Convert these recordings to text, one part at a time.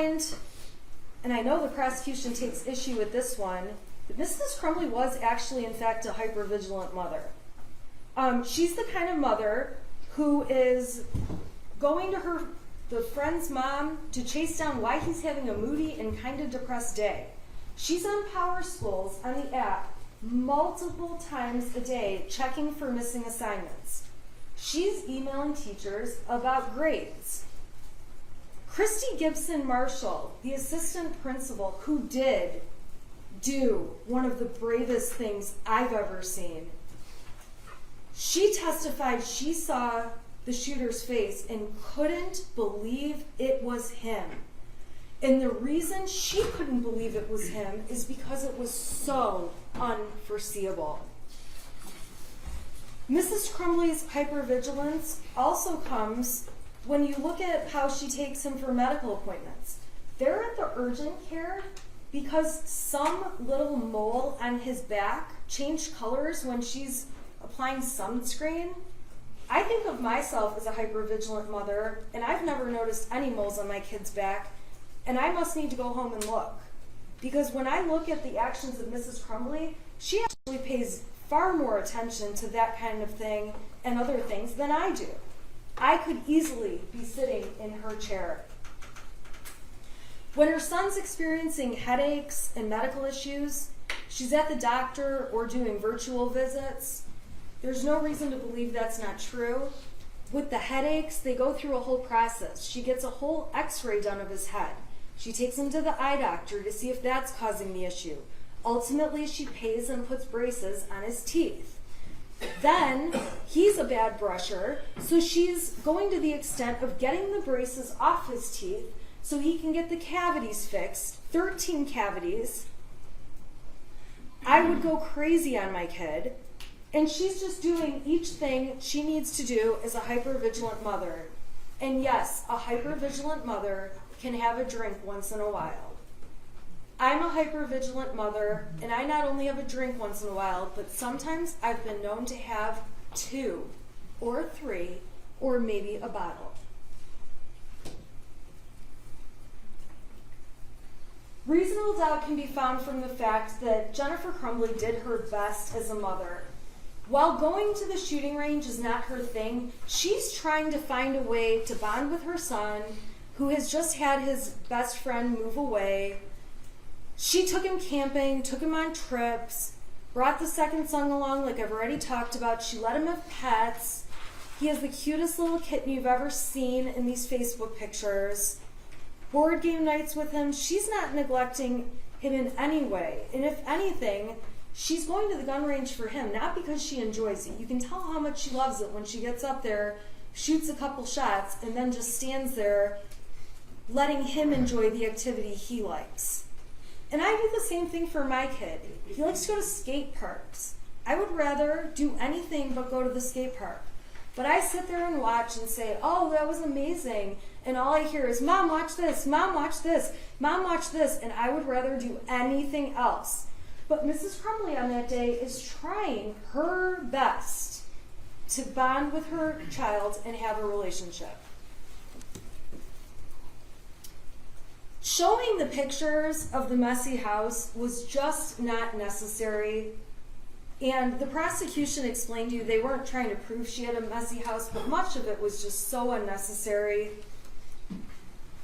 find, and I know the prosecution takes issue with this one, that Mrs. Crumbley was actually, in fact, a hypervigilant mother. She's the kind of mother who is going to the friend's mom to chase down why he's having a moody and kind of depressed day. She's on Power Schools on the app multiple times a day checking for missing assignments. She's emailing teachers about grades. Christy Gibson Marshall, the assistant principal, who did do one of the bravest things I've ever seen, she testified she saw the shooter's face and couldn't believe it was him. And the reason she couldn't believe it was him is because it was so unforeseeable. Mrs. Crumbley's hypervigilance also comes when you look at how she takes him for medical appointments. They're at the urgent care because some little mole on his back changed colors when she's applying sunscreen. I think of myself as a hypervigilant mother, and I've never noticed any moles on my kid's back, and I must need to go home and look. Because when I look at the actions of Mrs. Crumbley, she actually pays far more attention to that kind of thing and other things than I do. I could easily be sitting in her chair. When her son's experiencing headaches and medical issues, she's at the doctor or doing virtual visits. There's no reason to believe that's not true. With the headaches, they go through a whole process. She gets a whole x-ray done of his head. She takes him to the eye doctor to see if that's causing the issue. Ultimately, she pays and puts braces on his teeth. Then, he's a bad brusher, so she's going to the extent of getting the braces off his teeth so he can get the cavities fixed, 13 cavities. I would go crazy on my kid. And she's just doing each thing she needs to do as a hypervigilant mother. And yes, a hypervigilant mother can have a drink once in a while. I'm a hypervigilant mother, and I not only have a drink once in a while, but sometimes I've been known to have 2 or 3 or maybe a bottle. Reasonable doubt can be found from the fact that Jennifer Crumbley did her best as a mother. While going to the shooting range is not her thing, she's trying to find a way to bond with her son, who has just had his best friend move away. She took him camping, took him on trips, brought the second son along like I've already talked about. She let him have pets. He has the cutest little kitten you've ever seen in these Facebook pictures. Board game nights with him. She's not neglecting him in any way. And if anything, she's going to the gun range for him, not because she enjoys it. You can tell how much she loves it when she gets up there, shoots a couple shots, and then just stands there letting him enjoy the activity he likes. And I do the same thing for my kid. He likes to go to skate parks. I would rather do anything but go to the skate park. But I sit there and watch and say, oh, that was amazing. And all I hear is, Mom, watch this. Mom, watch this. Mom, watch this. And I would rather do anything else. But Mrs. Crumbley on that day is trying her best to bond with her child and have a relationship. Showing the pictures of the messy house was just not necessary. And the prosecution explained to you they weren't trying to prove she had a messy house, but much of it was just so unnecessary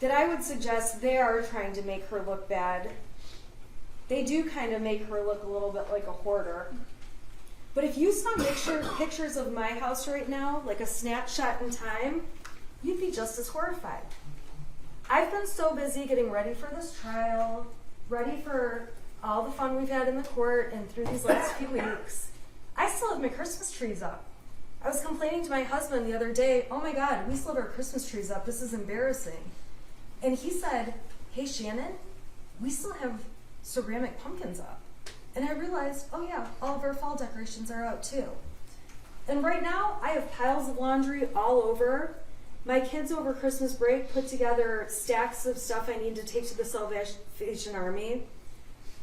that I would suggest they are trying to make her look bad. They do kind of make her look a little bit like a hoarder. But if you saw pictures of my house right now, like a snapshot in time, you'd be just as horrified. I've been so busy getting ready for this trial, ready for all the fun we've had in the court and through these last few weeks. I still have my Christmas trees up. I was complaining to my husband the other day, oh my God, we still have our Christmas trees up. This is embarrassing. And he said, hey Shannon, we still have ceramic pumpkins up. And I realized, oh yeah, all of our fall decorations are out too. And right now, I have piles of laundry all over. My kids over Christmas break put together stacks of stuff I need to take to the Salvation Army.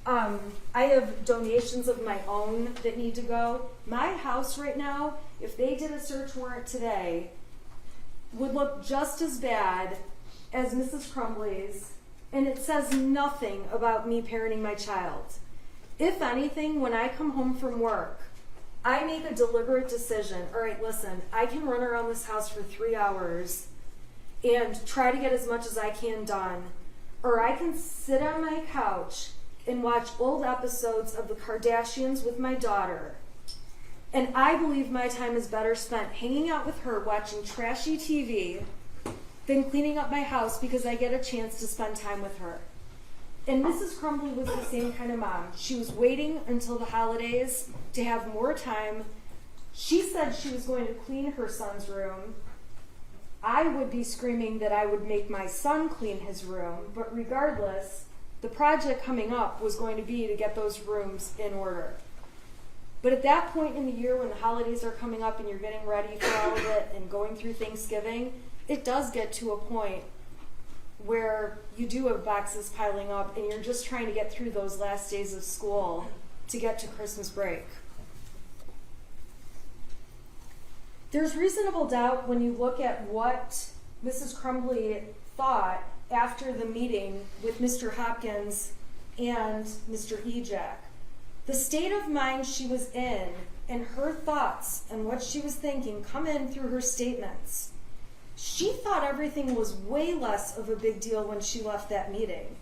I have donations of my own that need to go. My house right now, if they did a search warrant today, would look just as bad as Mrs. Crumbley's and it says nothing about me parenting my child. If anything, when I come home from work, I make a deliberate decision. All right, listen, I can run around this house for 3 hours and try to get as much as I can done, or I can sit on my couch and watch old episodes of the Kardashians with my daughter. And I believe my time is better spent hanging out with her watching trashy TV than cleaning up my house because I get a chance to spend time with her. And Mrs. Crumbley was the same kind of mom. She was waiting until the holidays to have more time. She said she was going to clean her son's room. I would be screaming that I would make my son clean his room, but regardless, the project coming up was going to be to get those rooms in order. But at that point in the year when the holidays are coming up and you're getting ready for all of it and going through Thanksgiving, it does get to a point where you do have boxes piling up and you're just trying to get through those last days of school to get to Christmas break. There's reasonable doubt when you look at what Mrs. Crumbley thought after the meeting with Mr. Hopkins and Mr. Ejak. The state of mind she was in and her thoughts and what she was thinking come in through her statements. She thought everything was way less of a big deal when she left that meeting.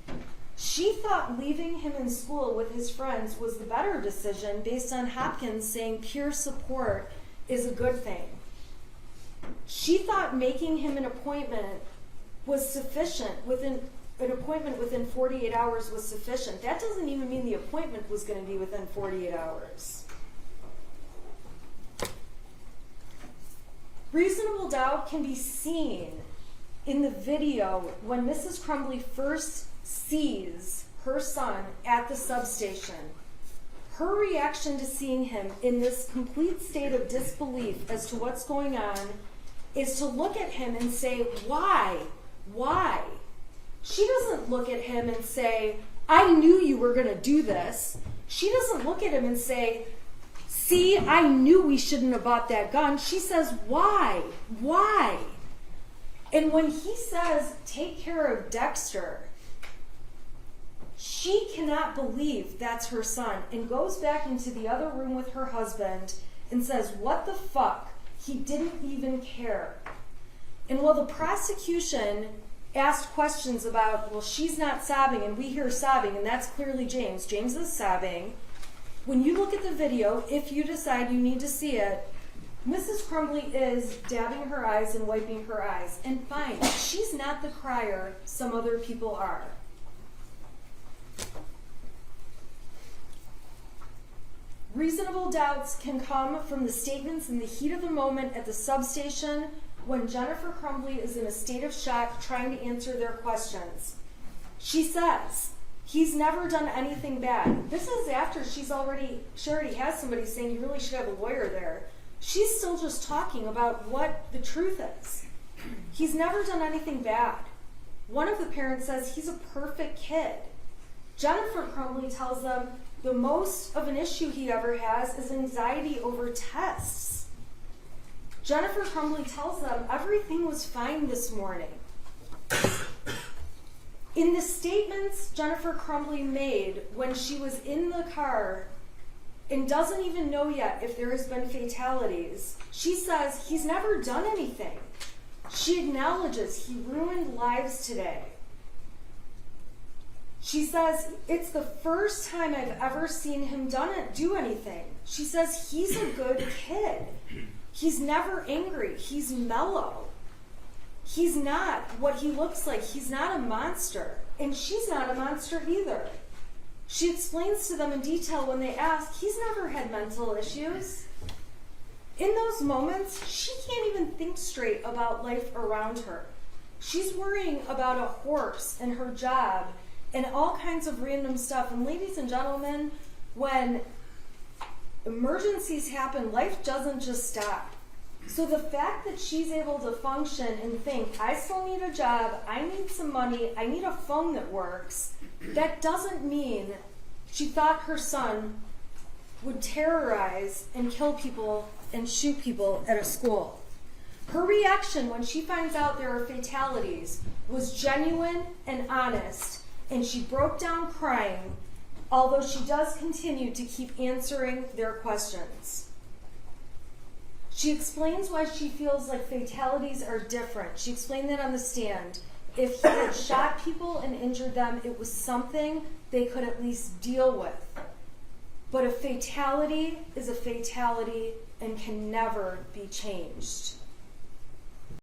She thought leaving him in school with his friends was the better decision based on Hopkins saying peer support is a good thing. She thought making him an appointment was sufficient. An appointment within 48 hours was sufficient. That doesn't even mean the appointment was going to be within 48 hours. Reasonable doubt can be seen in the video when Mrs. Crumbley first sees her son at the substation. Her reaction to seeing him in this complete state of disbelief as to what's going on is to look at him and say, why? Why? She doesn't look at him and say, I knew you were going to do this. She doesn't look at him and say, see, I knew we shouldn't have bought that gun. She says, why? Why? And when he says, take care of Dexter, she cannot believe that's her son and goes back into the other room with her husband and says, what the fuck? He didn't even care. And while the prosecution asked questions about, well, she's not sobbing, and we hear sobbing, and that's clearly James. James is sobbing. When you look at the video, if you decide you need to see it, Mrs. Crumbley is dabbing her eyes and wiping her eyes. And fine, she's not the crier some other people are. Reasonable doubts can come from the statements in the heat of the moment at the substation when Jennifer Crumbley is in a state of shock trying to answer their questions. She says, he's never done anything bad. This is after she already has somebody saying you really should have a lawyer there. She's still just talking about what the truth is. He's never done anything bad. One of the parents says he's a perfect kid. Jennifer Crumbley tells them the most of an issue he ever has is anxiety over tests. Jennifer Crumbley tells them everything was fine this morning. In the statements Jennifer Crumbley made when she was in the car and doesn't even know yet if there has been fatalities, she says he's never done anything. She acknowledges he ruined lives today. She says, it's the first time I've ever seen him do anything. She says, he's a good kid. He's never angry. He's mellow. He's not what he looks like. He's not a monster. And she's not a monster either. She explains to them in detail when they ask, he's never had mental issues. In those moments, she can't even think straight about life around her. She's worrying about a horse and her job and all kinds of random stuff. And ladies and gentlemen, when emergencies happen, life doesn't just stop. So the fact that she's able to function and think, I still need a job, I need some money, I need a phone that works, that doesn't mean she thought her son would terrorize and kill people and shoot people at a school. Her reaction when she finds out there are fatalities was genuine and honest. And she broke down crying, although she does continue to keep answering their questions. She explains why she feels like fatalities are different. She explained that on the stand. If he had shot people and injured them, it was something they could at least deal with. But a fatality is a fatality and can never be changed.